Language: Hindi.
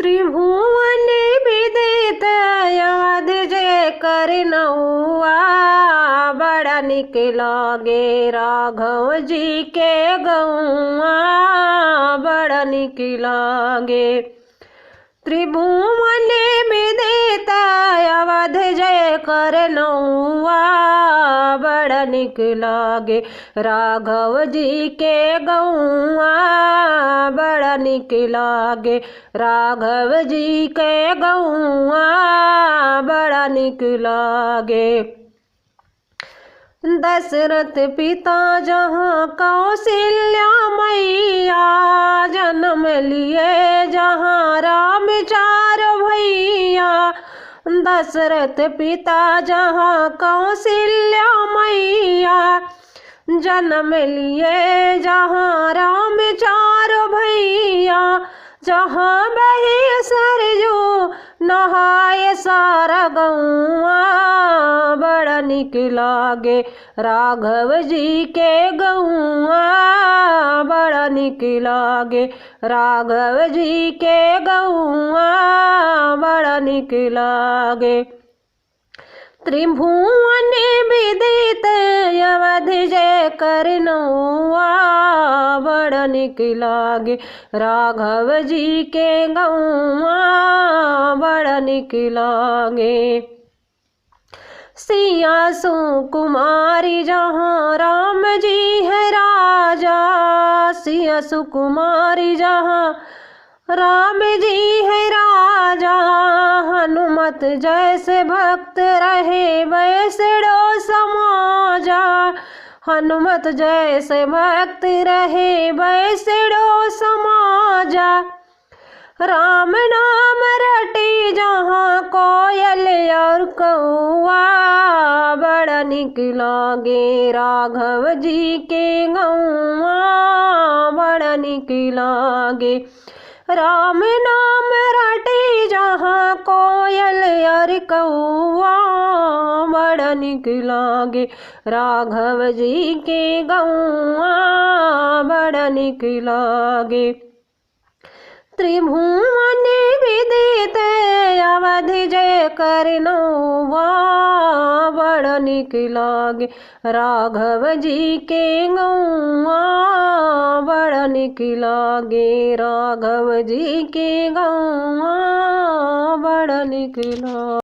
त्रिभुवन विदित अवध जय कर नौआ। बड़ा निक लागे राघव जी के गौआ। बड़ा निक लागे त्रिभुवन विदित अवध जय कर नौआ। बड़ा निक लागे राघव जी के गौआ। बड़ा निक लागे राघव जी के गौआ। बड़ा निक लागे दशरथ पिता जहाँ कौशल्या मैया। जन्म लिए जहाँ राम चार भैया। दशरथ पिता जहाँ कौशल्या मैया। जन्म लिए जहाँ राम चार भैया। जहाँ बहे सरजू नहाए सारा गौआ। बड़ा निक लागे राघव जी के गौआ। बड़ा निक लागे राघव जी के गौआ। बड़ा निक लागे त्रिभुवन विदित अवध जय कर नौआ। बड़ा निक लागे राघव जी के गौआ। बड़ा निक लागे सिया सुकुमारी जहाँ राम जी है राजा। सिया सुकुमारी जहाँ राम जी है राजा। हनुमत जैसे भक्त रहे वैसड़ो समाजा। हनुमत जैसे भक्त रहे वैसड़ो समाजा। राम नाम रटी जहाँ कोयल और कौआ। बड़ा निक लागे राघव जी के गौआ। बड़ा निक लागे राम नाम रटी जहाँ कोयल और कौआ। बड़ा निक लागे राघव जी के गौआ। बड़ा निक लागे त्रिभुवन विदित अवध जय कर नौआ। बड़ा निक लागे राघव जी के गौआ। बड़ा निक लागे राघव जी के गौआ। बड़ा निक लागे।